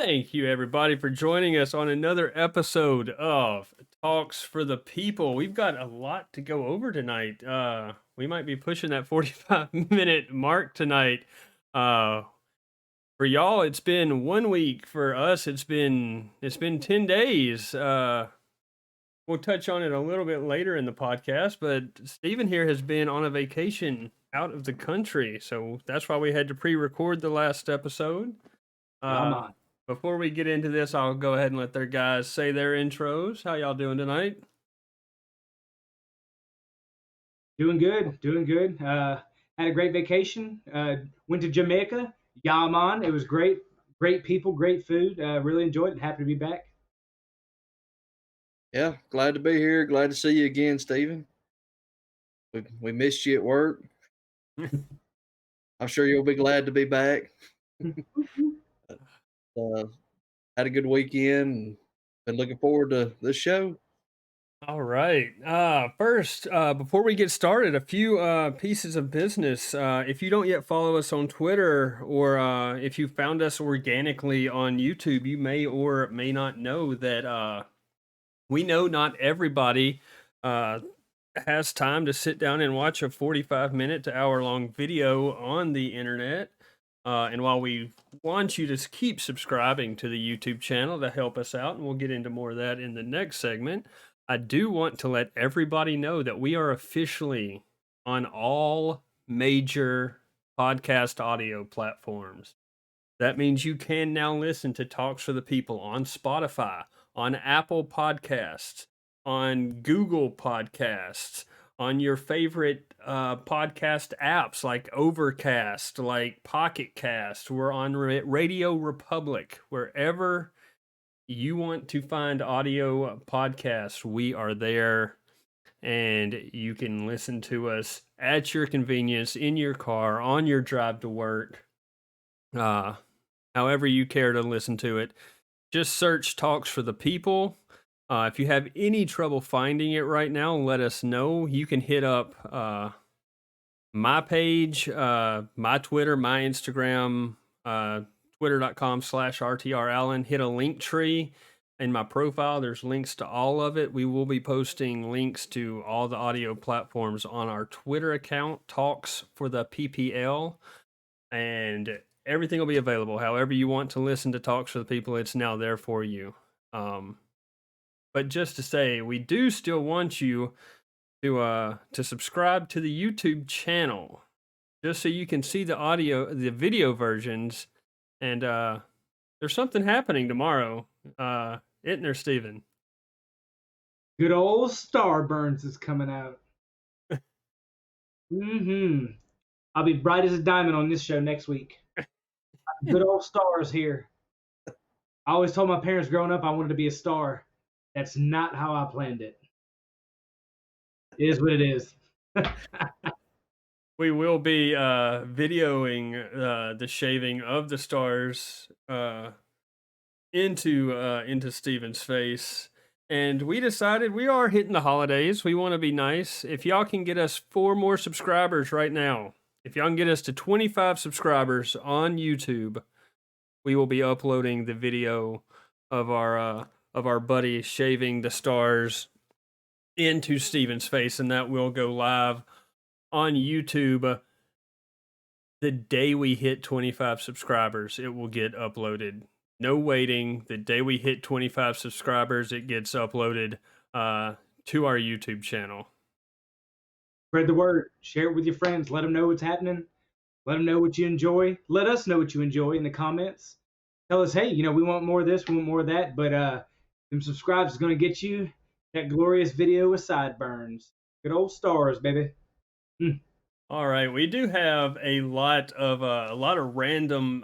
Thank you, everybody, for joining us on another episode of Talks for the People. We've got a lot to go over tonight. We might be pushing that 45-minute mark tonight. Uh, for y'all, it's been 1 week. For us, it's been 10 days. We'll touch on it a little bit later in the podcast, but Stephen here has been on a vacation out of the country, so that's why we had to pre-record the last episode. Come Uh, on. Before we get into this, I'll go ahead and let their guys say their intros. How y'all doing tonight? Doing good. Doing good. Had a great vacation. Went to Jamaica. Yaman. It was great. Great people, great food. Really enjoyed it. Happy to be back. Yeah, glad to be here. Glad to see you again, Stephen. We missed you at work. I'm sure you'll be glad to be back. Uh, had a good weekend and been looking forward to this show. All right. First, before we get started, a few pieces of business. If you don't yet follow us on Twitter, or if you found us organically on YouTube, you may or may not know that we know not everybody has time to sit down and watch a 45-minute to hour-long video on the internet. And while we want you to keep subscribing to the YouTube channel to help us out, and we'll get into more of that in the next segment, I do want to let everybody know that we are officially on all major podcast audio platforms. That means you can now listen to Talks for the People on Spotify, on Apple Podcasts, on Google Podcasts, on your favorite podcast apps like Overcast, like Pocket Cast. We're on Radio Republic. Wherever you want to find audio podcasts, we are there. And you can listen to us at your convenience, in your car, on your drive to work. However you care to listen to it. Just search Talks for the People. If you have any trouble finding it right now, let us know. You can hit up my page, my Twitter, my Instagram, twitter.com/RTRAllen. Hit a link tree in my profile. There's links to all of it. We will be posting links to all the audio platforms on our Twitter account, Talks for the PPL. And everything will be available. However you want to listen to Talks for the People, it's now there for you. But just to say, we do still want you to subscribe to the YouTube channel, just so you can see the video versions. And there's something happening tomorrow, isn't there, Steven? Good old Starburns is coming out. I'll be bright as a diamond on this show next week. Good old stars here. I always told my parents growing up I wanted to be a star. That's not how I planned it. It is what it is. We will be videoing the shaving of the stars into Steven's face. And we decided we are hitting the holidays. We want to be nice. If y'all can get us 4 more subscribers right now, if y'all can get us to 25 subscribers on YouTube, we will be uploading the video of our buddy shaving the stars into Steven's face, and that will go live on YouTube the day we hit 25 subscribers. It will get uploaded. No waiting. The day we hit 25 subscribers, it gets uploaded to our YouTube channel. Spread the word. Share it with your friends. Let them know what's happening. Let them know what you enjoy. Let us know what you enjoy in the comments. Tell us, hey, we want more of this, we want more of that. But them subscribes is going to get you that glorious video with sideburns. Good old stars, baby. All right, we do have a lot of random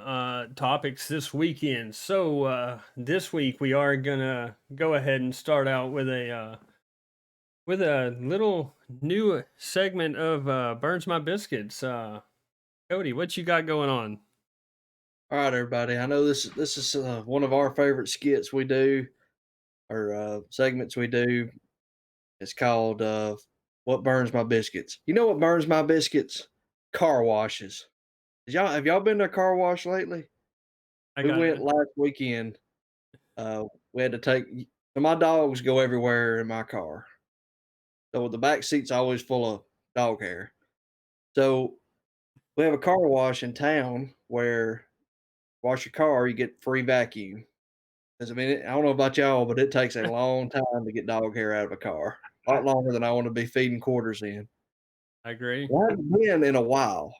topics this weekend. So this week we are gonna go ahead and start out with a little new segment of Burns My Biscuits. Cody, what you got going on? All right, everybody. I know this is one of our favorite skits we do, or segments we do. It's called "What Burns My Biscuits." You know what burns my biscuits? Car washes. Have y'all been to a car wash lately? I We got went it. last weekend. We had to take so my dogs go everywhere in my car. So the back seat's always full of dog hair. So we have a car wash in town where wash your car, you get free vacuum. 'Cause I mean, I don't know about y'all, but it takes a long time to get dog hair out of a car. A lot longer than I want to be feeding quarters in. I agree. Well, I haven't been in a while,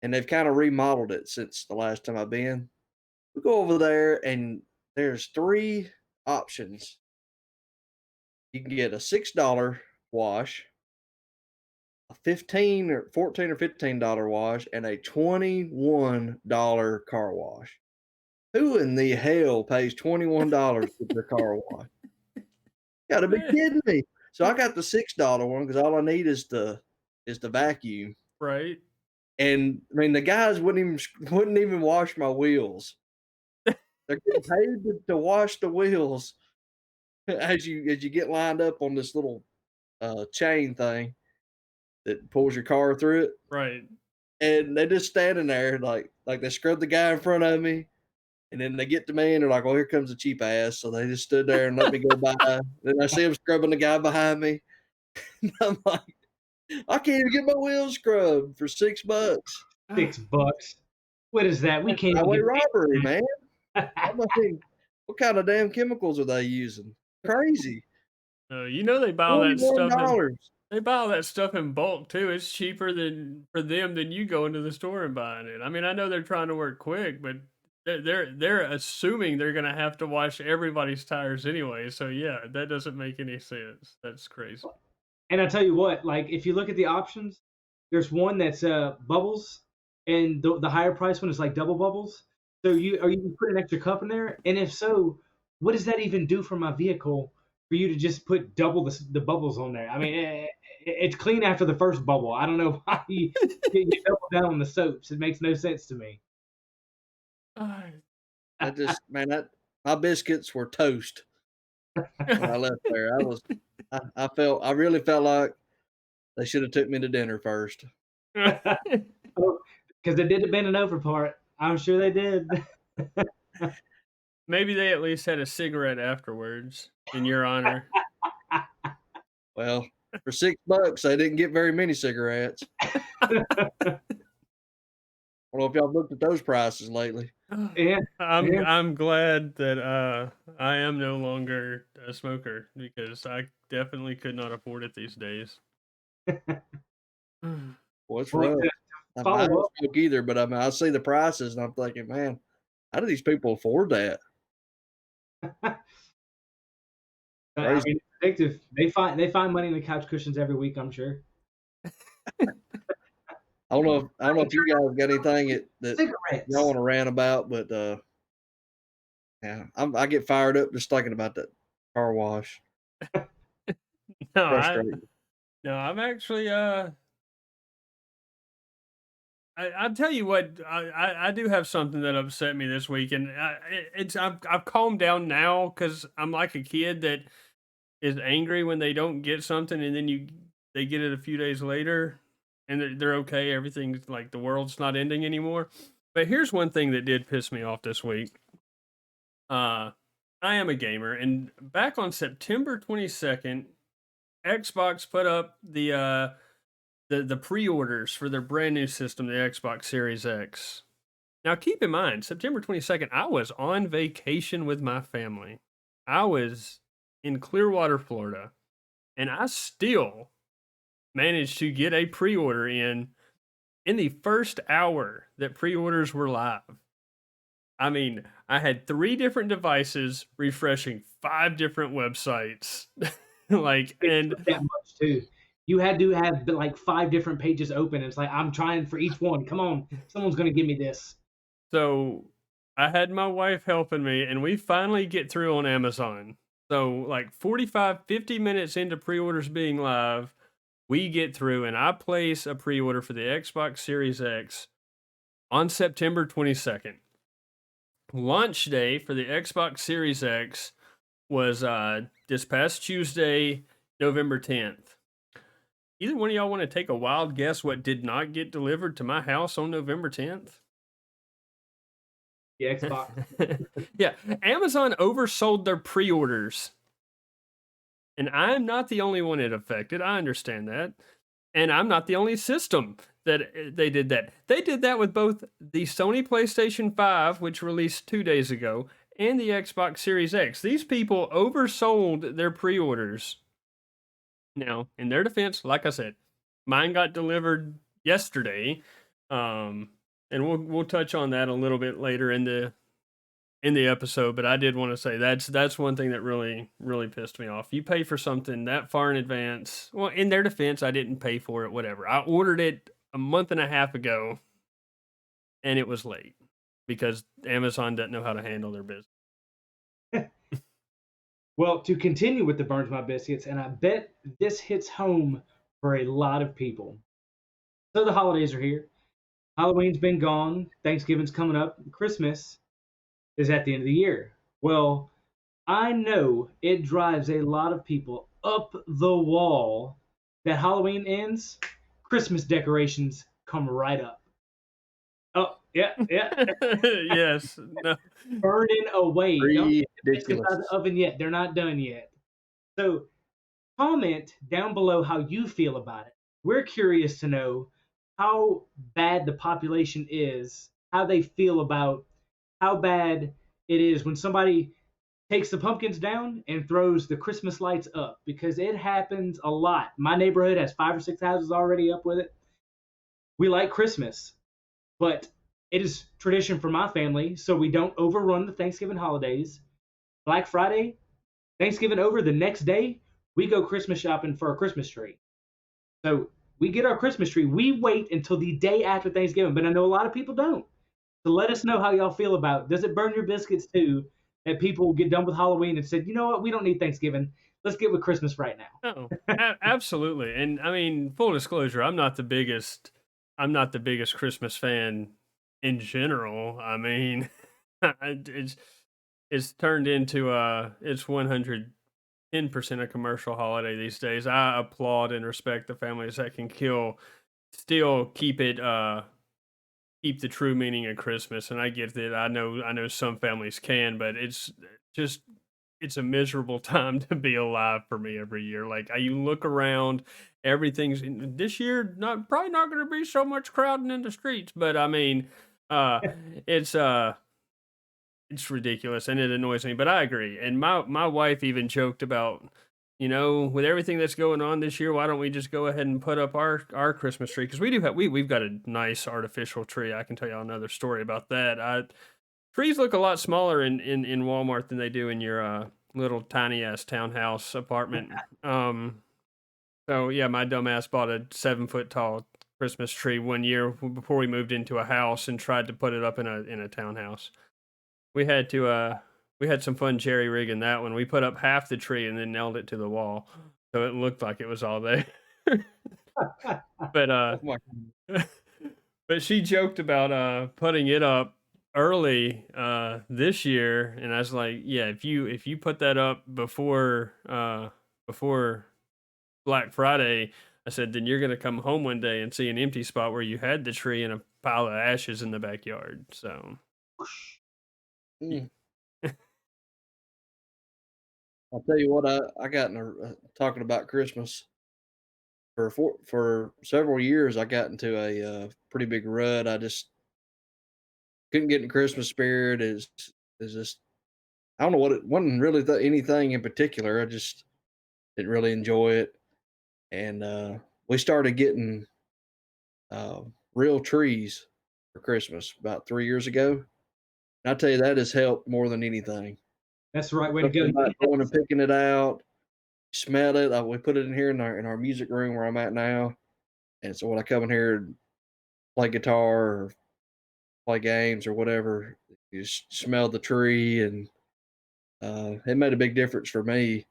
and they've kinda remodeled it since the last time I've been. We go over there, and there's 3 options. You can get a $6 wash, a 15 or 14 or $15 wash, and a $21 car wash. Who in the hell pays $21 for their car wash? Gotta be kidding me. So I got the $6 one because all I need is the vacuum. Right. And I mean, the guys wouldn't even wash my wheels. They're getting paid to wash the wheels as you get lined up on this little chain thing that pulls your car through it. Right. And they just standing there like they scrub the guy in front of me, and then they get to me and they're like, "Oh, here comes the cheap ass." So they just stood there and let me go by. Then I see them scrubbing the guy behind me. And I'm like, I can't even get my wheels scrubbed for $6. $6. What is that? We That's can't even highway get robbery, man. that. I'm like, what kind of damn chemicals are they using? Crazy. You know they buy all that stuff in $21. they buy all that stuff in bulk too. It's cheaper than for them than you going to the store and buying it. I mean, I know they're trying to work quick, but they're assuming they're gonna have to wash everybody's tires anyway. So yeah, that doesn't make any sense. That's crazy. And I tell you what, like if you look at the options, there's one that's bubbles, and the higher price one is like double bubbles. So you can put an extra cup in there, and if so, what does that even do for my vehicle for you to just put double the bubbles on there? I mean, it's clean after the first bubble. I don't know why you double down on the soaps. It makes no sense to me. Ah. That just man, that my biscuits were toast when I left there. I really felt like they should have took me to dinner first. Because they did the bending over part. I'm sure they did. Maybe they at least had a cigarette afterwards in your honor. Well, for $6, I didn't get very many cigarettes. I don't know if y'all looked at those prices lately. Yeah, yeah. I'm glad that I am no longer a smoker because I definitely could not afford it these days. Well, it's Well, rough. to I follow don't up, smoke either, but I mean, I see the prices and I'm thinking, man, how do these people afford that? I Crazy. mean, it's addictive. They find money in the couch cushions every week. I'm sure. I don't know if you guys got anything that y'all Cigarettes. want to rant about, but yeah, I get fired up just thinking about that car wash. No, Frustrating. I'm actually I'll tell you what, I do have something that upset me this week, and I've calmed down now because I'm like a kid that is angry when they don't get something, and then they get it a few days later, and they're okay. Everything's like the world's not ending anymore. But here's one thing that did piss me off this week. Uh, I am a gamer, and back on September 22nd, Xbox put up the pre-orders for their brand new system, the Xbox Series X. Now, keep in mind, September 22nd, I was on vacation with my family. I was in Clearwater, Florida, and I still managed to get a pre-order in the first hour that pre-orders were live. I mean, I had 3 different devices refreshing 5 different websites. like, It and took that much too. You had to have like 5 different pages open. It's like I'm trying for each one. Come on, someone's gonna give me this. So I had my wife helping me, and we finally get through on Amazon. So, like 45, 50 minutes into pre orders being live, we get through, and I place a pre order for the Xbox Series X on September 22nd. Launch day for the Xbox Series X was this past Tuesday, November 10th. Either one of y'all want to take a wild guess what did not get delivered to my house on November 10th? Yeah, Xbox. Yeah, Amazon oversold their pre-orders, and I'm not the only one it affected. I understand that, and I'm not the only system that they did that. They did that with both the Sony PlayStation 5, which released 2 days ago, and the Xbox Series X. These people oversold their pre-orders. Now, in their defense, like I said, mine got delivered yesterday, um, and we'll touch on that a little bit later in the episode. But I did want to say that's one thing that really pissed me off. You pay for something that far in advance. Well, in their defense, I didn't pay for it. Whatever. I ordered it a month and a half ago, and it was late because Amazon doesn't know how to handle their business. Well, to continue with the Burns My Biscuits, and I bet this hits home for a lot of people. So the holidays are here. Halloween's been gone. Thanksgiving's coming up. Christmas is at the end of the year. Well, I know it drives a lot of people up the wall that Halloween ends, Christmas decorations come right up. Oh, yeah, yeah. Yes. No. Burning away. Don't get the biscuits out of Ridiculous. the oven yet. They're not done yet. So comment down below how you feel about it. We're curious to know how bad the population is, how they feel about how bad it is when somebody takes the pumpkins down and throws the Christmas lights up, because it happens a lot. My neighborhood has 5 or 6 houses already up with it. We like Christmas, but it is tradition for my family, so we don't overrun the Thanksgiving holidays. Black Friday, Thanksgiving over, the next day, we go Christmas shopping for a Christmas tree. So we get our Christmas tree. We wait until the day after Thanksgiving, but I know a lot of people don't. So let us know how y'all feel about it. Does it burn your biscuits too that people get done with Halloween and said, you know what, we don't need Thanksgiving. Let's get with Christmas right now. Oh, absolutely. And I mean, full disclosure, I'm not the biggest Christmas fan in general. I mean, it's turned into it's 110% a commercial holiday these days. I applaud and respect the families that can still keep the true meaning of Christmas. And I get that. I know some families can, but just it's a miserable time to be alive for me every year. Like you look around, everything's this year probably not going to be so much crowding in the streets, but I mean, uh, it's it's ridiculous and it annoys me. But I agree. And my wife even joked about, with everything that's going on this year, why don't we just go ahead and put up our Christmas tree? Because we do have we've got a nice artificial tree. I can tell you another story about that. Trees look a lot smaller in Walmart than they do in your little tiny ass townhouse apartment. So yeah, my dumbass bought a 7 foot tall Christmas tree one year before we moved into a house and tried to put it up in a townhouse. We had some fun jerry rigging that one. We put up half the tree and then nailed it to the wall, so it looked like it was all there. But Oh my God. but she joked about putting it up early this year, and I was like, yeah, if you put that up before Black Friday, I said, then you're gonna come home one day and see an empty spot where you had the tree and a pile of ashes in the backyard. So Mm. I'll tell you what, I got in talking about Christmas for several years. I got into a pretty big rut. I just couldn't get in Christmas spirit. Is just I don't know what it wasn't really anything in particular. I just didn't really enjoy it, and we started getting uh, real trees for Christmas about 3 years ago. And I tell you, that has helped more than anything. That's the right way to go. Something about going and picking it out, smell it. We put it in here in our music room where I'm at now, and so when I come in here and play guitar or play games or whatever, you just smell the tree, and it made a big difference for me.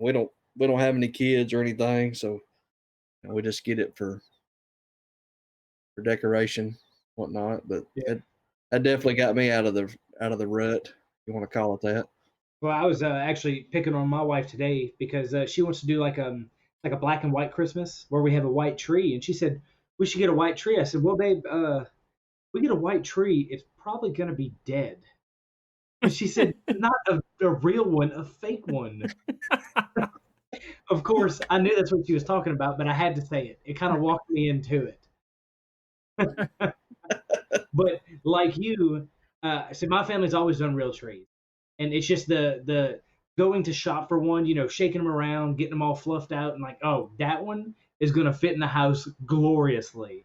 We don't have any kids or anything, so we just get it for decoration, whatnot. But Yeah. that definitely got me out of the rut. You want to call it that? Well, I was actually picking on my wife today because she wants to do like a black and white Christmas where we have a white tree, and she said we should get a white tree. I said, well, babe, we get a white tree, it's probably going to be dead. And she said, not a real one, a fake one. Of course, I knew that's what she was talking about, but I had to say it. It kind of walked me into it. But like you, so my family's always done real trees, and it's just the going to shop for one, shaking them around, getting them all fluffed out, and like, oh, that one is gonna fit in the house gloriously.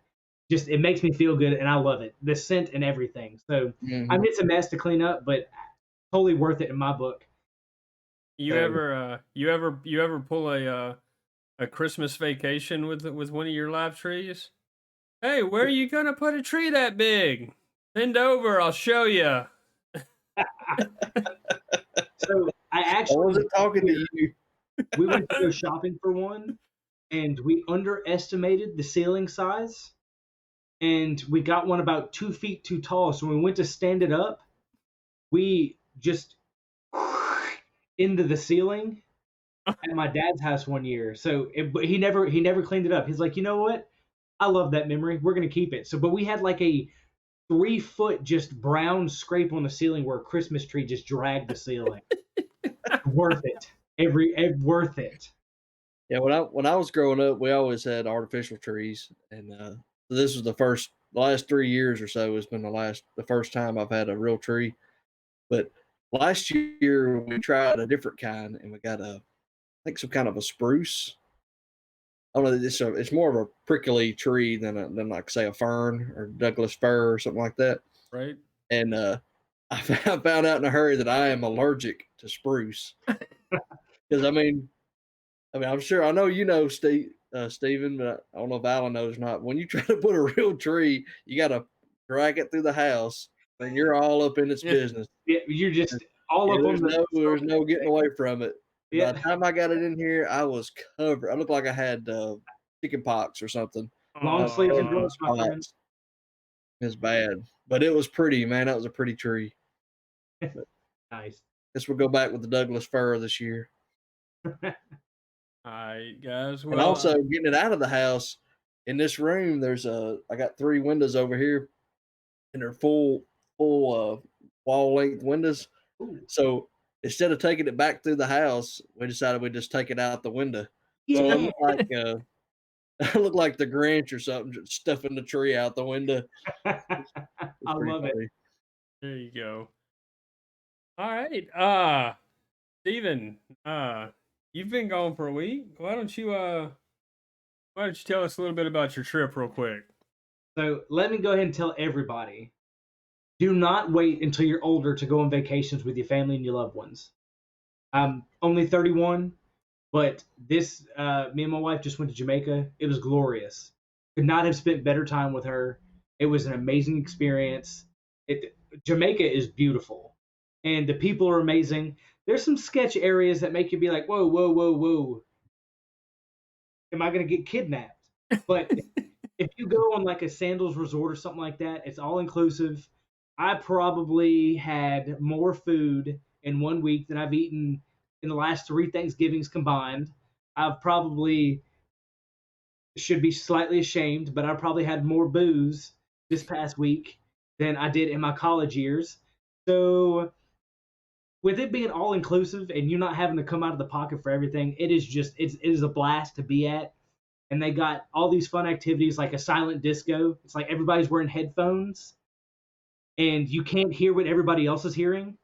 Just it makes me feel good, and I love it. The scent and everything. So I mean, it's a mess to clean up, but totally worth it in my book. You So, ever pull a Christmas vacation with one of your live trees? Hey, where are you gonna put a tree that big? Bend over, I'll show you. so I I actually wasn't talking to you. we went to go shopping for one, and we underestimated the ceiling size, and we got one about 2 feet too tall. So when we went to stand it up, we just into the ceiling at my dad's house one year. So but he never cleaned it up. He's like, you know what? I love that memory. We're gonna keep it. So, but we had like a 3 foot just brown scrape on the ceiling where a Christmas tree just dragged the ceiling. Worth it. Worth it. Yeah, when I was growing up, we always had artificial trees, and so this was the last 3 years or so has been the first time I've had a real tree. But last year we tried a different kind, and we got I think some kind of a spruce. I don't know. It's more of a prickly tree than like say a fern or Douglas fir or something like that. Right? And I found out in a hurry that I am allergic to spruce because I'm sure I know Stephen, but I don't know if Alan knows or not. When you try to put a real tree, you got to drag it through the house, and you're all up in its Yeah. business. Yeah, you're just all Yeah, up on the. there's no getting away from it. By Yeah, the time I got it in here, I was covered. I looked like I had chicken pox or something. long I was sleeves and covered in gloves, my friend. spots. It's bad, but it was pretty, man. That was a pretty tree. Nice. Guess we'll go back with the Douglas fir this year. Alright, guys. And Well, also getting it out of the house. In this room, I got 3 windows over here, and they're full wall length windows. Ooh, So instead of taking it back through the house, we decided we'd just take it out the window. So I yeah. look like I look like the Grinch or something, just stuffing the tree out the window. It's I pretty love it. funny. there you go. All right. Steven, you've been gone for a week. Why don't you tell us a little bit about your trip real quick? So let me go ahead and tell everybody: do not wait until you're older to go on vacations with your family and your loved ones. I'm only 31, but me and my wife just went to Jamaica. It was glorious. Could not have spent better time with her. It was an amazing experience. Jamaica is beautiful, and the people are amazing. There's some sketch areas that make you be like, whoa, whoa, whoa, whoa. Am I going to get kidnapped? But if you go on like a Sandals resort or something like that, it's all inclusive. I probably had more food in one week than I've eaten in the last 3 Thanksgivings combined. I've probably should be slightly ashamed, but I probably had more booze this past week than I did in my college years. So with it being all inclusive and you not having to come out of the pocket for everything, it is a blast to be at. And they got all these fun activities like a silent disco. It's like everybody's wearing headphones and you can't hear what everybody else is hearing.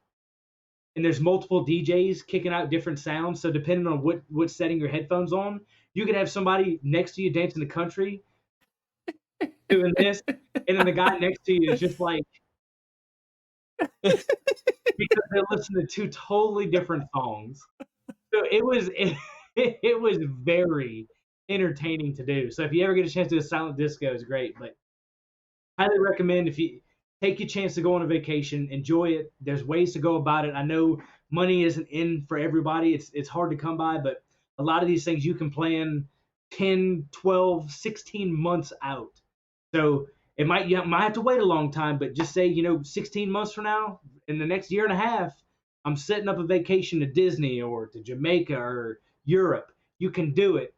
And there's multiple DJs kicking out different sounds. So depending on what setting your headphones on, you could have somebody next to you dancing the country doing this, and then the guy next to you is just like because they're listening to 2 totally different songs. So it was very entertaining to do. So if you ever get a chance to do a silent disco, it's great. But highly recommend if you take your chance to go on a vacation, enjoy it. There's ways to go about it. I know money isn't in for everybody. It's hard to come by, but a lot of these things you can plan 10, 12, 16 months out. So you might have to wait a long time, but just say, 16 months from now, in the next year and a half, I'm setting up a vacation to Disney or to Jamaica or Europe. You can do it.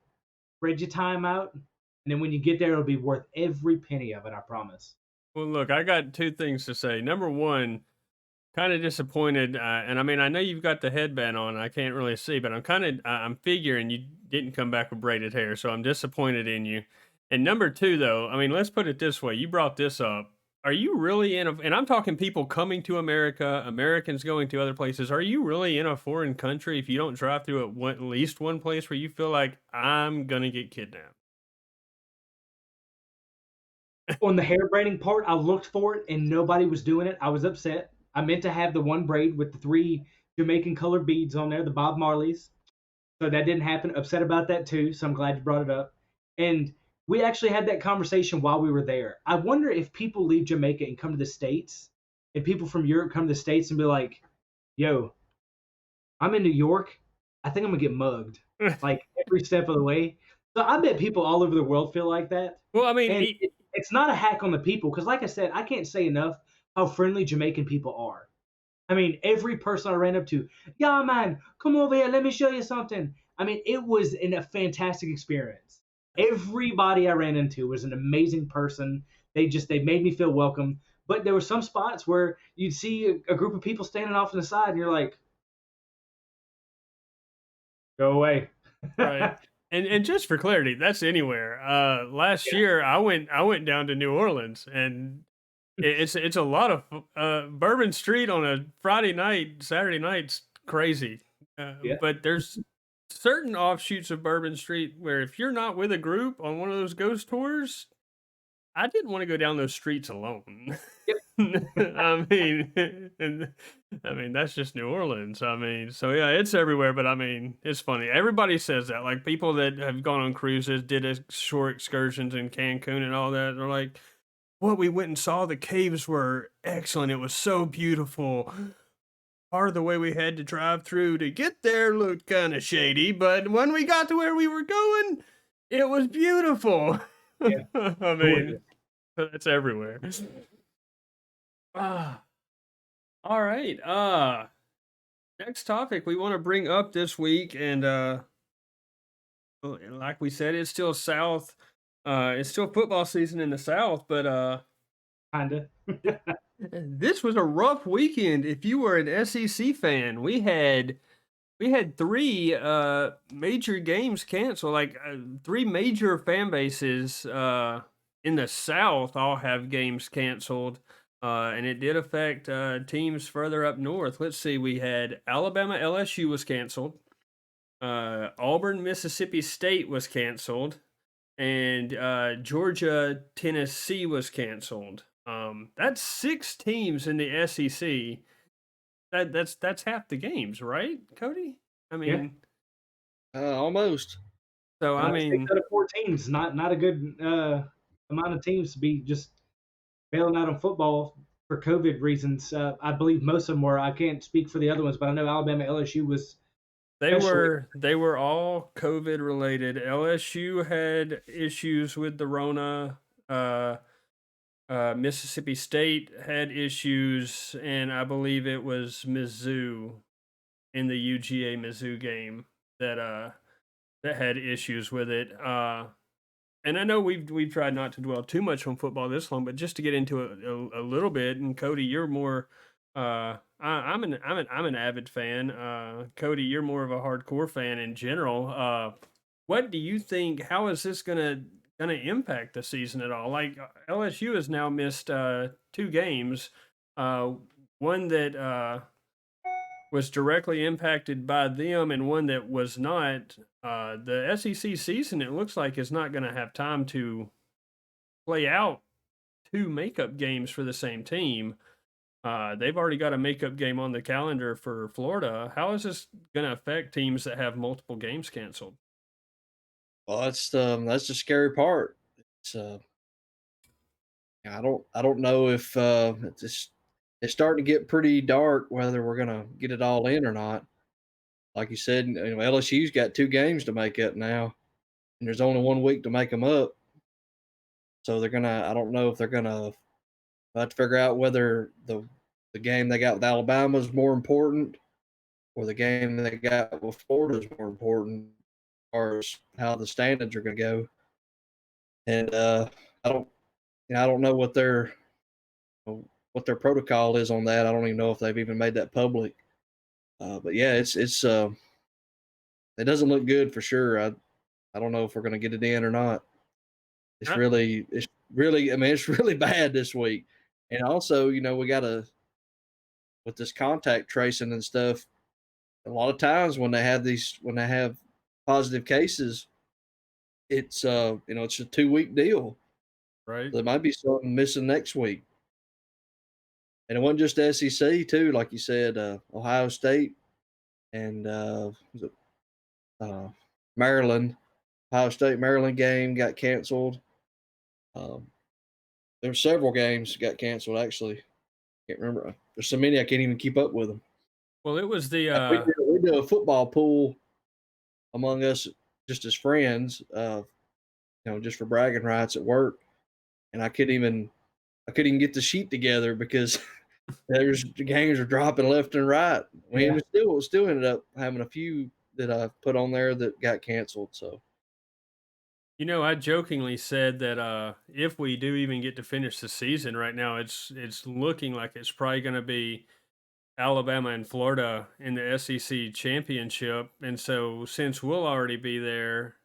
Spread your time out, and then when you get there, it'll be worth every penny of it, I promise. Well, look, I got two things to say. Number one, kind of disappointed, and I mean, I know you've got the headband on. I can't really see, but I'm figuring you didn't come back with braided hair, so I'm disappointed in you. And number two, though, I mean, let's put it this way: you brought this up. Are you really in a? And I'm talking people coming to America, Americans going to other places. Are you really in a foreign country if you don't drive through at least one place where you feel like I'm gonna get kidnapped? On the hair braiding part, I looked for it and nobody was doing it. I was upset. I meant to have the one braid with the three Jamaican colored beads on there, the Bob Marleys. So that didn't happen. Upset about that too. So I'm glad you brought it up. And we actually had that conversation while we were there. I wonder if people leave Jamaica and come to the States, and people from Europe come to the States and be like, yo, I'm in New York. I think I'm gonna get mugged like every step of the way. So I bet people all over the world feel like that. Well, I mean, And it's not a hack on the people because, like I said, I can't say enough how friendly Jamaican people are. I mean, every person I ran up to, yeah, man, come over here, let me show you something. I mean, it was a fantastic experience. Everybody I ran into was an amazing person. They made me feel welcome. But there were some spots where you'd see a group of people standing off on the side, and you're like, go away. right. And just for clarity, that's anywhere. Last year I went down to New Orleans, and it's a lot of Bourbon Street on a Friday night, Saturday night's crazy. Yeah. But there's certain offshoots of Bourbon Street where if you're not with a group on one of those ghost tours, I didn't want to go down those streets alone. Yep. I mean, and I mean that's just New Orleans. I mean, so yeah, it's everywhere. But I mean, it's funny. Everybody says that. Like people that have gone on cruises, did short excursions in Cancun and all that. They're like, "What we went and saw, the caves were excellent. It was so beautiful. Part of the way we had to drive through to get there looked kind of shady, but when we got to where we were going, it was beautiful." Yeah. I mean, Gorgeous. it's everywhere. Ah, all right. Next topic we want to bring up this week, and well, and like we said, it's still South. It's still football season in the South, but Kinda. this was a rough weekend. If you were an SEC fan, we had three major games canceled. Like three major fan bases in the South all have games canceled. And it did affect teams further up north. Let's see, we had Alabama LSU was canceled. Auburn Mississippi State was canceled, and Georgia Tennessee was canceled. That's six teams in the SEC. That's half the games, right, Cody? I Yeah. mean, Almost. so I 6 mean, out of 14 is not a good amount of teams to be just bailing out on football for COVID reasons. I believe most of them were. I can't speak for the other ones, but I know Alabama LSU was they especially. were all COVID related. LSU had issues with the Rona. Uh, Mississippi State had issues, and I believe it was Mizzou in the UGA Mizzou game that had issues with it. And I know we've tried not to dwell too much on football this long, but just to get into it a little bit. And Cody, you're more. I'm an avid fan. Cody, you're more of a hardcore fan in general. What do you think? How is this gonna impact the season at all? Like LSU has now missed two games. Uh, One that was directly impacted by them, and one that was not. The SEC season, it looks like, is not going to have time to play out two makeup games for the same team. They've already got a makeup game on the calendar for Florida. How is this going to affect teams that have multiple games canceled? Well, that's the scary part. It's I don't know if it's starting to get pretty dark whether we're gonna get it all in or not. Like you said, LSU's got two games to make up now, and there's only 1 week to make them up. So they're gonna. I don't know if they're gonna have to figure out whether the game they got with Alabama is more important or the game they got with Florida is more important, as far as how the standings are gonna go. And I don't know what they're what their protocol is on that. I don't even know if they've even made that public. But yeah, it's it doesn't look good for sure. I don't know if we're going to get it in or not. It's Uh, really I mean it's really bad this week. And also, we got to with this contact tracing and stuff. A lot of times when they have positive cases, it's it's a 2 week deal. right. There might be something missing next week. And it wasn't just SEC too, like you said, Ohio State and was it, uh, Maryland, Ohio State Maryland game got canceled. Um, there were several games that got canceled. Actually, can't remember. There's so many I can't even keep up with them. Well, it was the Like we do a football pool among us, just as friends, just for bragging rights at work, and I couldn't even get the sheet together because there's the games are dropping left and right. Yeah. We still ended up having a few that I put on there that got canceled. So I jokingly said that if we do even get to finish the season right now, it's looking like it's probably going to be Alabama and Florida in the SEC championship. And so since we'll already be there,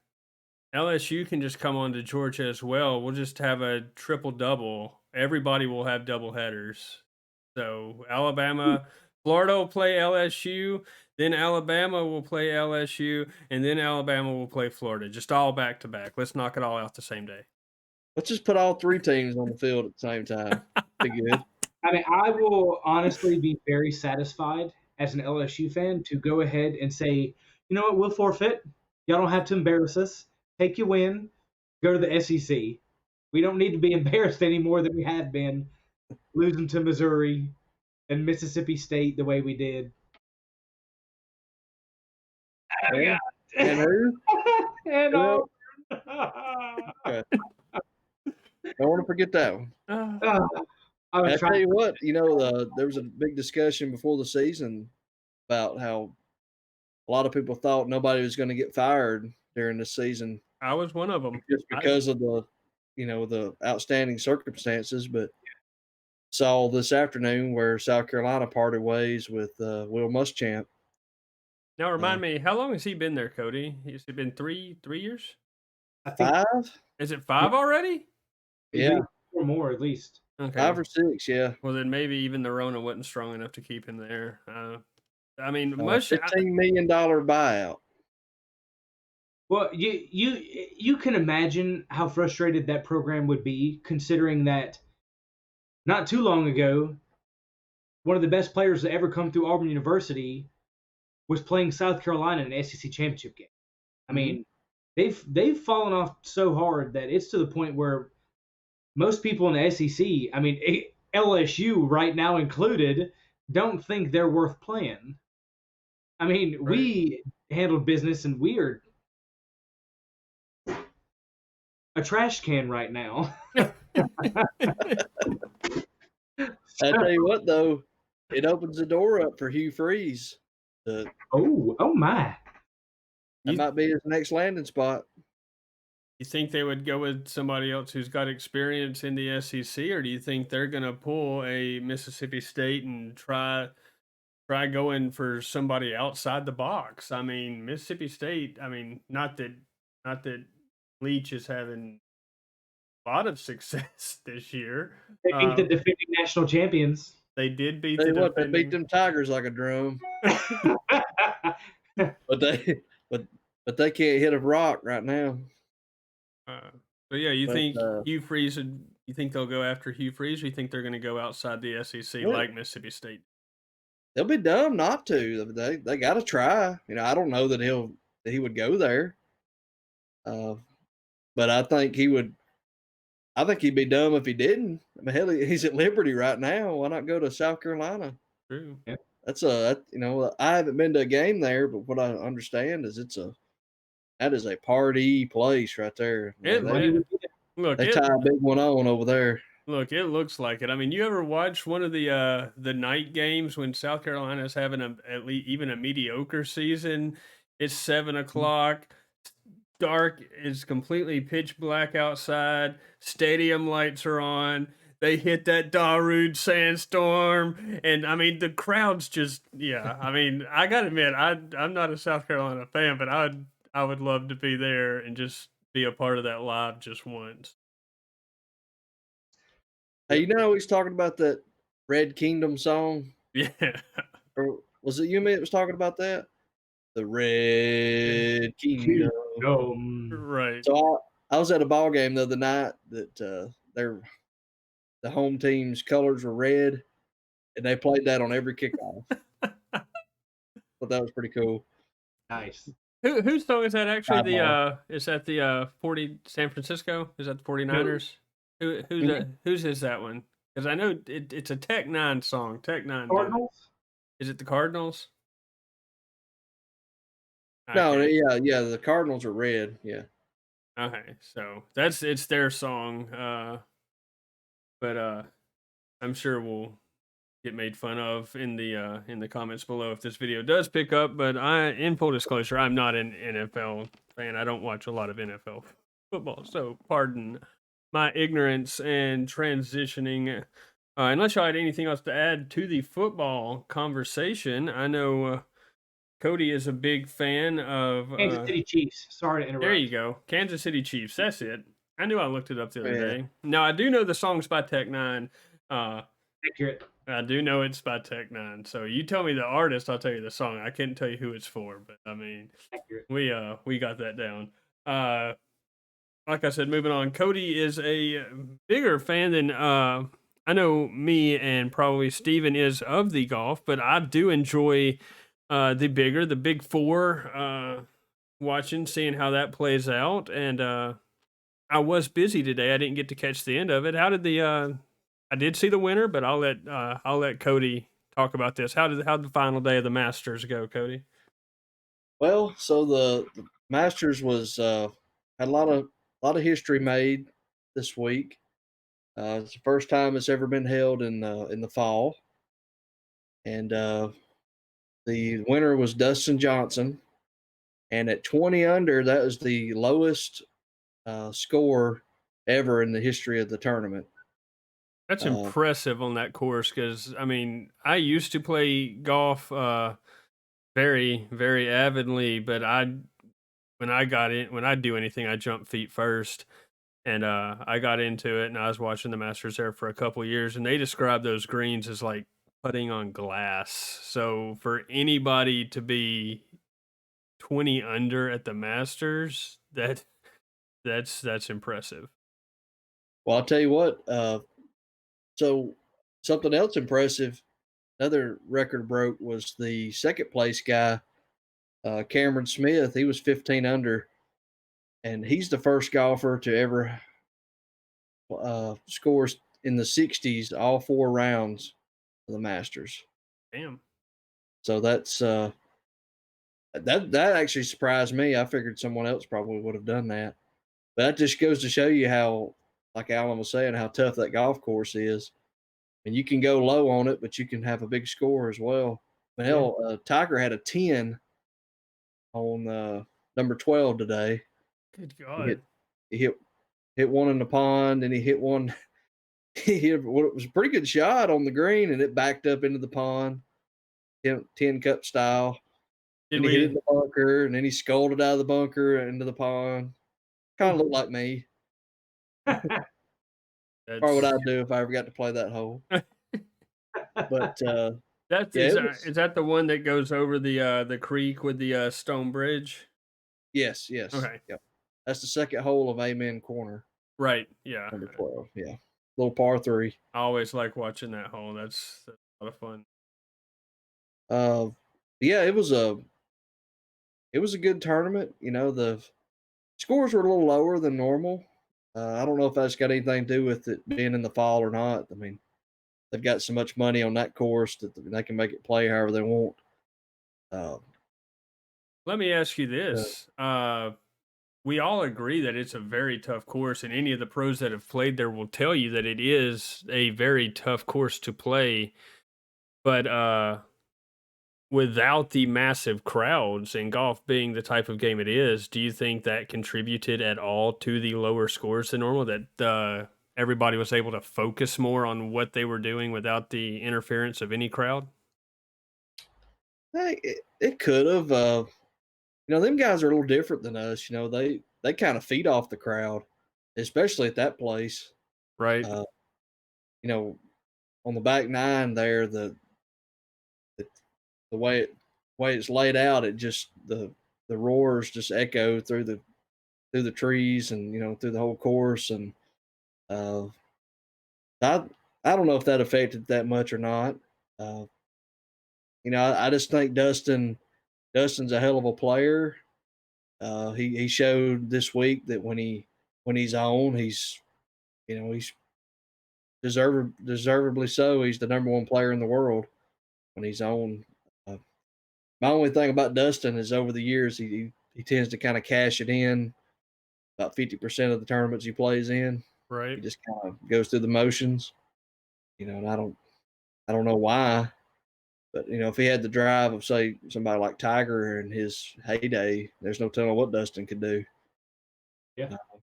LSU can just come on to Georgia as well. We'll just have a triple double. Everybody will have double headers. So Alabama, Florida will play LSU, then Alabama will play LSU, and then Alabama will play Florida. Just all back to back. Let's knock it all out the same day. let's just put all three teams on the field at the same time. Be good. I mean, I will honestly be very satisfied as an LSU fan to go ahead and say, you know what, we'll forfeit. Y'all don't have to embarrass us. Take your win. Go to the SEC. We don't need to be embarrassed any more than we have been losing to Missouri and Mississippi State the way we did. Yeah. And who? And Who all. Okay. Don't want to forget that one. I was I tell trying. you what, there was a big discussion before the season about how a lot of people thought nobody was going to get fired during the season I was one of them. just because of the outstanding circumstances. But saw this afternoon where South Carolina parted ways with Will Muschamp. Now remind me, how long has he been there, Cody? Has it been 3 years? I think 5? Is it 5 already? Yeah, or more at least. Okay. 5 or 6. Yeah, Well, then maybe even the Rona wasn't strong enough to keep him there. I mean, $15 million buyout. Well, you can imagine how frustrated that program would be, considering that not too long ago, one of the best players to ever come through Auburn University was playing South Carolina in an SEC championship game. I mean, they've fallen off so hard that it's to the point where most people in the SEC, I mean LSU right now included, don't think they're worth playing. I mean, Right. we handled business and we are a trash can right now. I tell you what, though, it opens the door up for Hugh Freeze. That Oh my. might be his next landing spot. You think they would go with somebody else who's got experience in the SEC, or do you think they're going to pull a Mississippi State and try going for somebody outside the box? I mean, Mississippi State. I mean, not that Leach is having a lot of success this year. They beat the defending national champions. They did beat Tell the you what, they defending. beat them Tigers like a drum, but they can't hit a rock right now. So yeah, you But, think Hugh Freeze? You think they'll go after Hugh Freeze, or you think they're going to go outside the SEC Yeah. like Mississippi State? They'll be dumb not to. They got to try. I don't know that he would go there, but I think he would. I think he'd be dumb if he didn't. I mean, hell, he's at Liberty right now. Why not go to South Carolina? True. Yeah. I haven't been to a game there, but what I understand is that is a party place right there. Look, They tie a big one on over there. Look, it looks like it. I mean, you ever watch one of the night games when South Carolina is having at least even a mediocre season? It's 7 o'clock. Dark. It's completely pitch black outside. Stadium lights are on. they hit that Darude sandstorm, and I mean the crowd's just yeah. I mean I gotta admit I'm not a South Carolina fan, but I would love to be there and just be a part of that live just once. Hey, Yep. you know he's talking about that Red Kingdom song, Yeah, or was it you and me that was talking about that? The Red Kingdom. Kingdom. right. So I was at a ball game the other night that the home team's colors were red, and they played that on every kickoff. But that was pretty cool. Nice. Whose song is that actually? The Sidebar. is that the 40 San Francisco? Is that the No. 49ers? Who's Mhm. whose is that one? Because I know it's a Tech Nine song. Tech Nine did it. Cardinals? Is it the Cardinals? No, Okay. yeah, the Cardinals are red. Yeah. Okay. So it's their song. But I'm sure we'll get made fun of in the comments below if this video does pick up. But in full disclosure, I'm not an NFL fan. I don't watch a lot of NFL football, so pardon my ignorance and transitioning. Unless y'all had anything else to add to the football conversation, I know Cody is a big fan of. Kansas City Chiefs. Sorry to There you interrupt. go, Kansas City Chiefs. That's it. I knew I looked it up the other Yeah. day. Now I do know the songs by Tech Nine. Uh, Accurate. I do know it's by Tech Nine. So you tell me the artist, I'll tell you the song. I couldn't tell you who it's for, but I mean, Accurate. we got that down. Like I said, moving on. Cody is a bigger fan than I know me and probably Steven is of the golf, but I do enjoy the big four, watching, seeing how that plays out. And I was busy today. I didn't get to catch the end of it. How did the I did see the winner, but I'll let Cody talk about this. How did the final day of the Masters go, Cody? Well, so the Masters was had a lot of history made this week. It's the first time it's ever been held in the fall, and the winner was Dustin Johnson. And at 20 under, that was the lowest score ever in the history of the tournament. That's Uh, impressive on that course because I mean I used to play golf very very avidly, but when I do anything I jump feet first, and I got into it and I was watching the Masters there for a couple years, and they describe those greens as like putting on glass. So for anybody to be 20 under at the Masters, that's impressive. well, I'll tell you what. So something else impressive, another record broke was the second place guy, Cameron Smith. He was 15 under, and he's the first golfer to ever score in the 60s all four rounds of the Masters. Damn. So that actually surprised me. I figured someone else probably would have done that. But that just goes to show you how, like Alan was saying, how tough that golf course is. And you can go low on it, but you can have a big score as well. But Yeah. hell, Tiger had a 10 on number 12 today. Good He God. hit one in the pond, and he hit one. He hit what was a pretty good shot on the green, and it backed up into the pond, 10 cup style. Did And he hit it in we the bunker, and then he scolded out of the bunker into the pond. Kind of looked like me. Probably what that's I'd do if I ever got to play that hole. But that yeah, it was. is that the one that goes over the creek with the stone bridge? Yes, yes, Okay. yep. That's the second hole of Amen Corner, Right. Yeah. number 12. Yeah, little par three. I always like watching that hole. That's a lot of fun. Uh, yeah, it was a good tournament. You know, the scores were a little lower than normal. I don't know if that's got anything to do with it being in the fall or not. I mean, they've got so much money on that course that they can make it play however they want. Uh, Let me ask you uh, this. We all agree that it's a very tough course, and any of the pros that have played there will tell you that it is a very tough course to play. But without the massive crowds and golf being the type of game it is, do you think that contributed at all to the lower scores than normal? That everybody was able to focus more on what they were doing without the interference of any crowd? Hey, it could have. Them guys are a little different than us. They kind of feed off the crowd, especially at that place. Right, Uh, on the back nine there, the, the way it's laid out, it just the roars just echo through the trees and through the whole course. And uh, I I don't know if that affected that much or not. Uh, I just think Dustin's a hell of a player. He showed this week that when he's on, he's deservedly so. He's the number one player in the world when he's on. Uh, my only thing about Dustin is over the years he tends to kind of cash it in about 50% of the tournaments he plays in. He right. just kind of goes through the motions, and I don't know why, but if he had the drive of say somebody like Tiger in his heyday, there's no telling what Dustin could do. Yeah. Uh,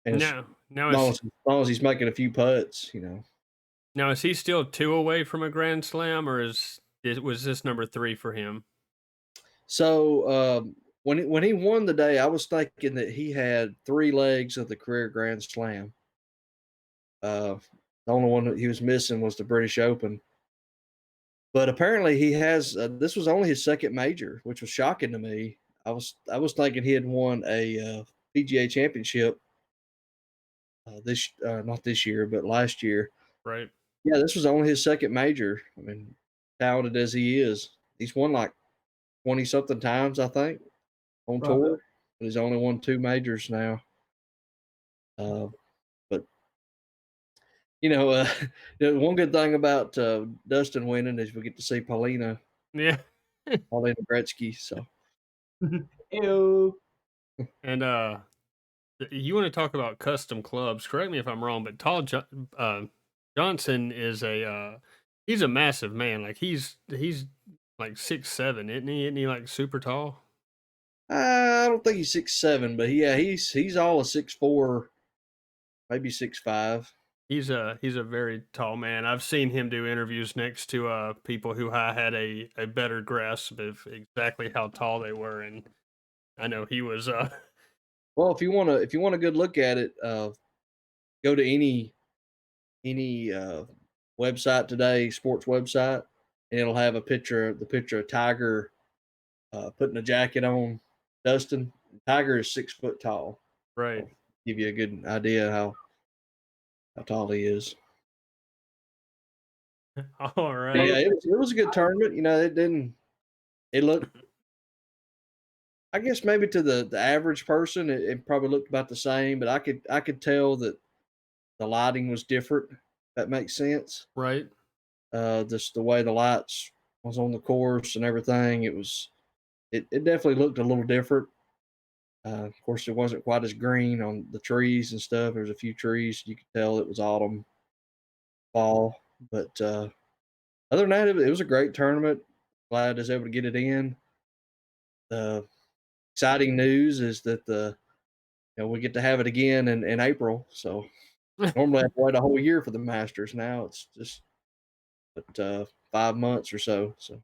and as Now long is as, as long as he's making a few putts. now is he still 2 away from a grand slam, or was this number 3 for him? So when he won the day, I was thinking that he had 3 legs of the career Grand Slam. The only one that he was missing was the British Open. But apparently he has. This was only his second major, which was shocking to me. I was thinking he had won a PGA Championship this not this year, but last year. Right. Yeah, this was only his second major. I mean, talented as he is, he's won like 20 something times, I think, on Probably. tour. But he's only won 2 majors now. Uh, but one good thing about Dustin winning is we get to see Yeah. Paulina Gretzky. So Ew. And you want to talk about custom clubs? Correct me if I'm wrong, but Johnson is he's a massive man. Like he's like 6'7", isn't he? Isn't he like super tall? I don't think he's 6'7", but yeah, he's all a 6'4", maybe 6'5". He's a very tall man. I've seen him do interviews next to people who I had a better grasp of exactly how tall they were, and I know he was Well, if you want a good look at it, go to any website today, sports website, and it'll have the picture of Tiger putting a jacket on Dustin. Tiger is 6 foot tall. right. So give you a good idea how tall he is. All But right. yeah, it was a good tournament. It looked, I guess maybe to the average person, it probably looked about the same, but I could tell that the lighting was different. If that makes sense. Right. Just the way the lights was on the course and everything, it definitely looked a little different. Of course, it wasn't quite as green on the trees and stuff. There was a few trees you could tell it was autumn, fall, but other than that, it was a great tournament. Glad I was able to get it in. The exciting news is that we get to have it again in April. So normally I have to wait a whole year for the Masters. Now it's just 5 months or so. So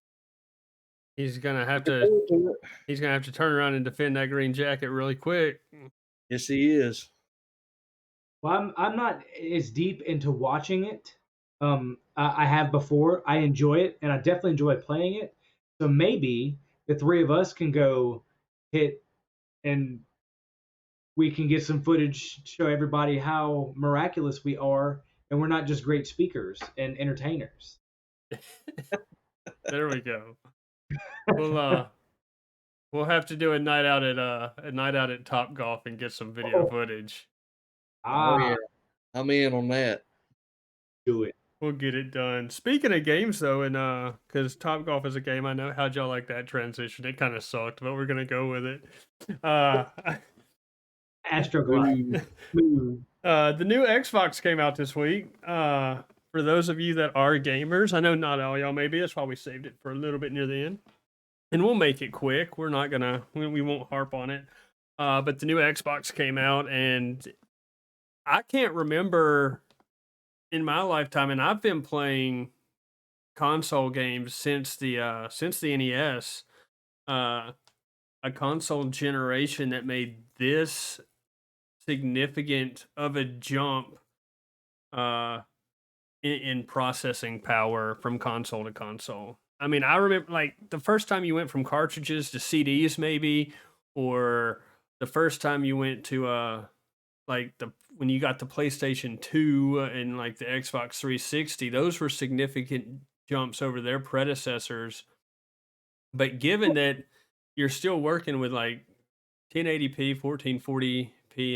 He's gonna have looking to forward to it. he's gonna have to turn around and defend that green jacket really quick. Yes, he is. Well, I'm not as deep into watching it. I have before. I enjoy it, and I definitely enjoy playing it. So maybe the three of us can go hit, and we can get some footage, show everybody how miraculous we are, and we're not just great speakers and entertainers. There we go. We'll we'll have to do a night out at Top Golf and get some video Oh, footage. Oh ah, yeah, I'm in on that. do it. We'll get it done. Speaking of games though, and because Top Golf is a game I know, how'd y'all like that transition? It kind of sucked, but we're gonna go with it. Uh Astroglide. Ooh, Smooth. the new Xbox came out this week. For those of you that are gamers, I know not all y'all maybe, that's why we saved it for a little bit near the end. And we'll make it quick. We're not gonna we won't harp on it. But the new Xbox came out, and I can't remember in my lifetime, and I've been playing console games since the NES, uh, a console generation that made this significant of a jump uh, in processing power from console to console. I mean, I remember like the first time you went from cartridges to CDs, maybe, or the first time you went to like the when you got the PlayStation 2 and like the Xbox 360, those were significant jumps over their predecessors. But given that you're still working with like 1080p, 1440p,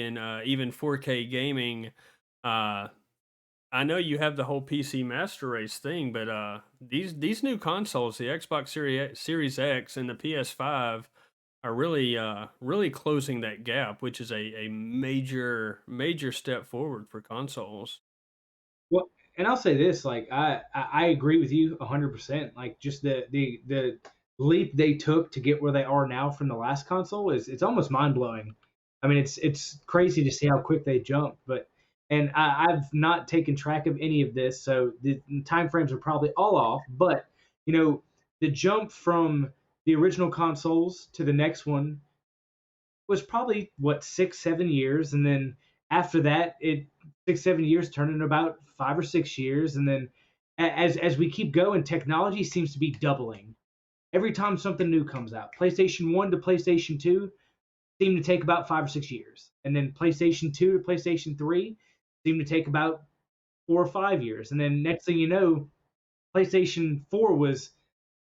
and even 4K gaming, uh, I know you have the whole PC Master Race thing, but these new consoles, the Xbox Series X and the PS5, are really closing that gap, which is a major step forward for consoles. Well, and I'll say this, like I agree with you 100%. Like just the leap they took to get where they are now from the last console is it's almost mind blowing. I mean, it's crazy to see how quick they jumped, but and I've not taken track of any of this, so the time frames are probably all off. But you know, the jump from the original consoles to the next one was probably what 6 7 years, and then after that, it 6 7 years turned into about 5 or 6 years, and then as we keep going, technology seems to be doubling every time something new comes out. PlayStation 1 to PlayStation 2 seemed to take about 5 or 6 years, and then PlayStation 2 to PlayStation 3 seemed to take about 4 or 5 years, and then next thing you know, PlayStation 4 was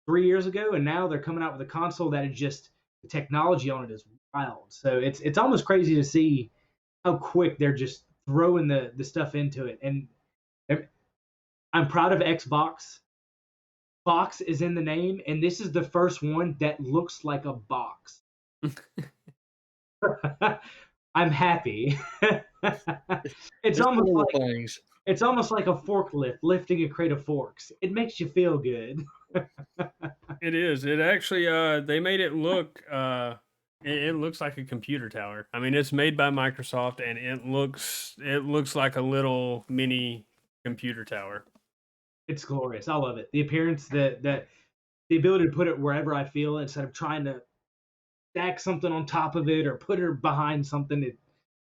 3 years ago, and now they're coming out with a console that is just the technology on it is wild. So it's almost crazy to see how quick they're just throwing the stuff into it. And I'm proud of Xbox. Box is in the name, and this is the first one that looks like a box. I'm happy. it's Just almost little like things. it's almost like a forklift lifting a crate of forks. It makes you feel good. It is. It actually they made it look it looks like a computer tower. I mean, it's made by Microsoft and it looks like a little mini computer tower. It's glorious. I love it. The appearance, that the ability to put it wherever I feel instead of trying to stack something on top of it or put it behind something.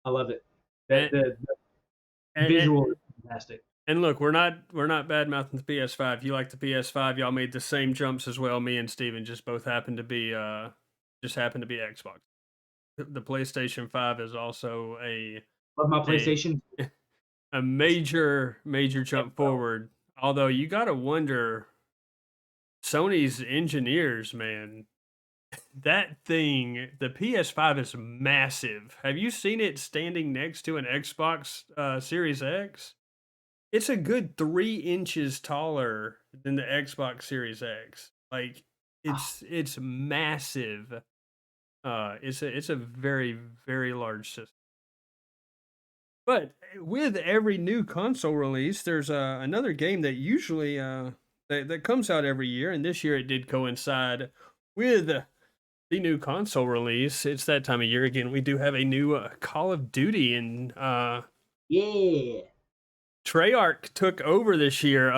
I love it. And, The and, visual is fantastic. and look, we're not bad mouthing the PS5. You like the PS5, y'all made the same jumps as well. Me and Steven just both happen to be Xbox. The PlayStation 5 is also Love my a PlayStation. a major jump forward. Although you got to wonder Sony's engineers, man, that thing, the PS5 is massive. Have you seen it standing next to an Xbox Series X? It's a good 3 inches taller than the Xbox Series X. Like it's massive. It's a very large system. But with every new console release, there's another game that usually that comes out every year, and this year it did coincide with the new console release. It's that time of year again. We do have a new Call of Duty, and Yeah. Treyarch took over this year.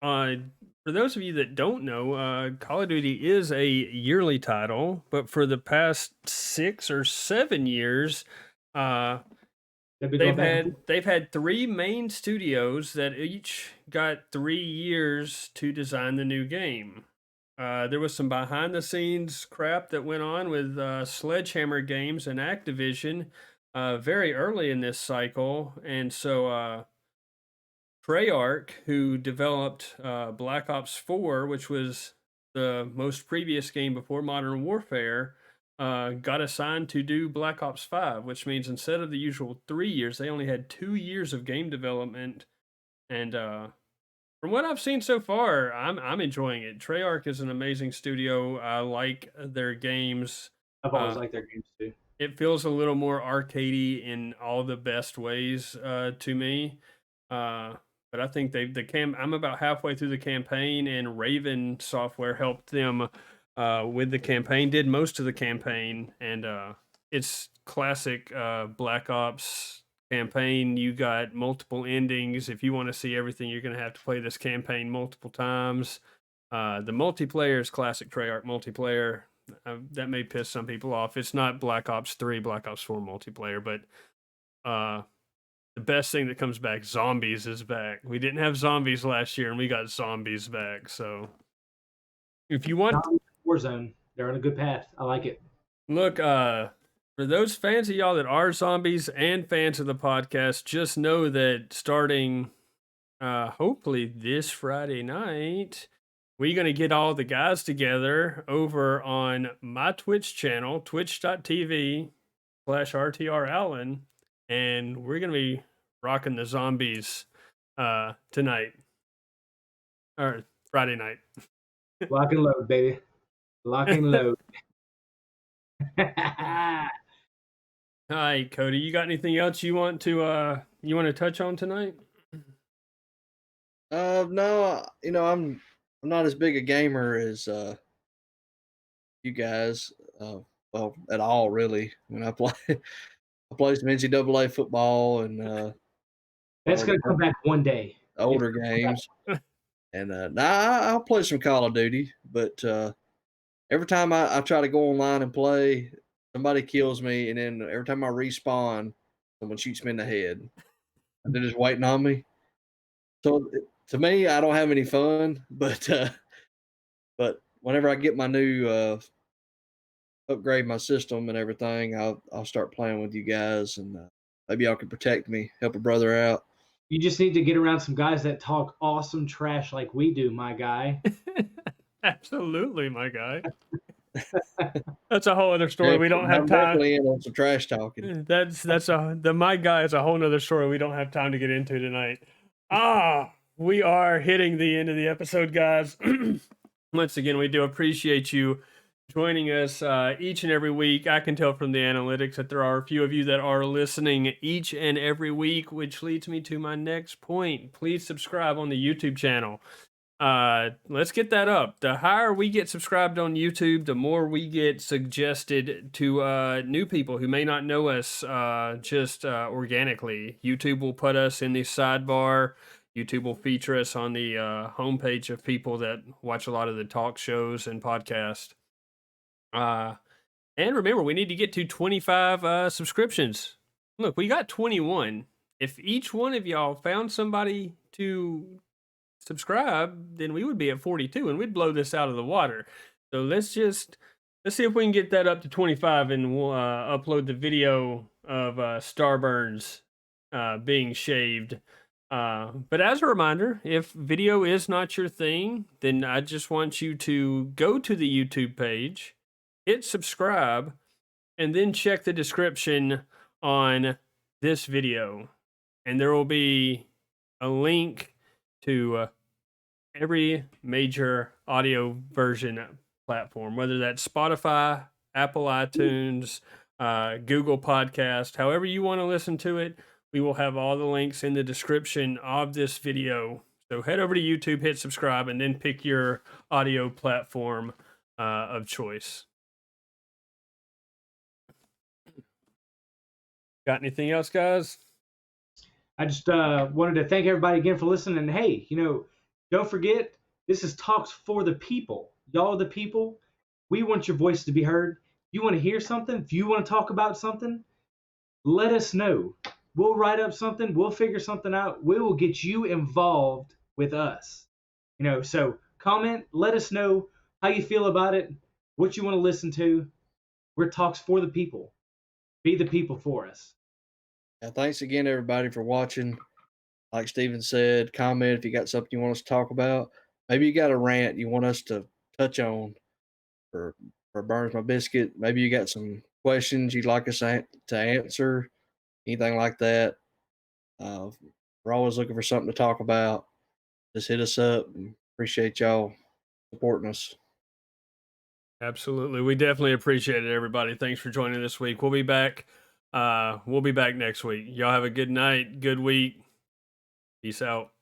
For those of you that don't know, Call of Duty is a yearly title, but for the past 6 or 7 years, they've had 3 main studios that each got 3 years to design the new game. There was some behind the scenes crap that went on with Sledgehammer Games and Activision very early in this cycle, and so Treyarch, who developed Black Ops 4, which was the most previous game before Modern Warfare, got assigned to do Black Ops 5, which means instead of the usual 3 years, they only had 2 years of game development. And from what I've seen so far, I'm enjoying it. Treyarch is an amazing studio. I like their games. I've always liked their games too. It feels a little more arcadey in all the best ways to me. But I think I'm about halfway through the campaign, and Raven Software helped them with the campaign, did most of the campaign, and it's classic Black Ops campaign. You got multiple endings. If you want to see everything, you're going to have to play this campaign multiple times. The multiplayer is classic Treyarch multiplayer. That may piss some people off. It's not Black Ops 3, Black Ops 4 multiplayer, but the best thing that comes back, zombies is back. We didn't have zombies last year, and we got zombies back. So if you want, Warzone, they're on a good path. I like it. look, for those fans of y'all that are zombies and fans of the podcast, just know that starting hopefully this Friday night, we're going to get all the guys together over on my Twitch channel, twitch.tv/RTR Allen, and we're going to be rocking the zombies tonight or Friday night. Lock and load, baby. Lock and load. Hi, Cody. You got anything else you want to touch on tonight? No, I'm not as big a gamer as you guys. Well, at all really. When I play, I play some NCAA football and That's gonna come back one day. older games. And now I'll play some Call of Duty, but every time I try to go online and play, somebody kills me, and then every time I respawn, someone shoots me in the head. And they're just waiting on me. So to me, I don't have any fun, but whenever I get my new upgrade my system and everything, I'll start playing with you guys, and maybe y'all can protect me, help a brother out. You just need to get around some guys that talk awesome trash like we do, my guy. Absolutely, my guy. That's a whole other story. Yeah, We don't have I'm time. definitely in on some trash talking. My guy is a whole nother story we don't have time to get into tonight. We are hitting the end of the episode, guys. Once again, we do appreciate you joining us each and every week. I can tell from the analytics that there are a few of you that are listening each and every week, which leads me to my next point. Please subscribe on the YouTube channel. Let's get that up. The higher we get subscribed on YouTube, the more we get suggested to new people who may not know us just organically. YouTube will put us in the sidebar. YouTube will feature us on the homepage of people that watch a lot of the talk shows and podcasts. And remember, we need to get to 25 subscriptions. Look, we got 21. If each one of y'all found somebody to subscribe, then we would be at 42 and we'd blow this out of the water. So let's see if we can get that up to 25, and we'll upload the video of Starburns being shaved. But as a reminder, if video is not your thing, then I just want you to go to the YouTube page, hit subscribe, and then check the description on this video. And there will be a link to every major audio version platform, whether that's Spotify, Apple iTunes, Google Podcast, however you want to listen to it. We will have all the links in the description of this video. So head over to YouTube, hit subscribe, and then pick your audio platform of choice. Got anything else, guys? I just wanted to thank everybody again for listening. And hey, don't forget, this is Talks for the People. Y'all are the people. We want your voice to be heard. You want to hear something? If you want to talk about something, let us know. We'll write up something. We'll figure something out. We will get you involved with us. So comment. Let us know how you feel about it, what you want to listen to. We're Talks for the People. Be the people for us. Yeah, thanks again, everybody, for watching. Like Steven said, comment if you got something you want us to talk about. Maybe you got a rant you want us to touch on for Burns My Biscuit. Maybe you got some questions you'd like us to answer, anything like that. We're always looking for something to talk about. Just hit us up. And appreciate y'all supporting us. Absolutely. We definitely appreciate it, everybody. Thanks for joining this week. We'll be back. We'll be back next week. Y'all have a good night, good week. Peace out.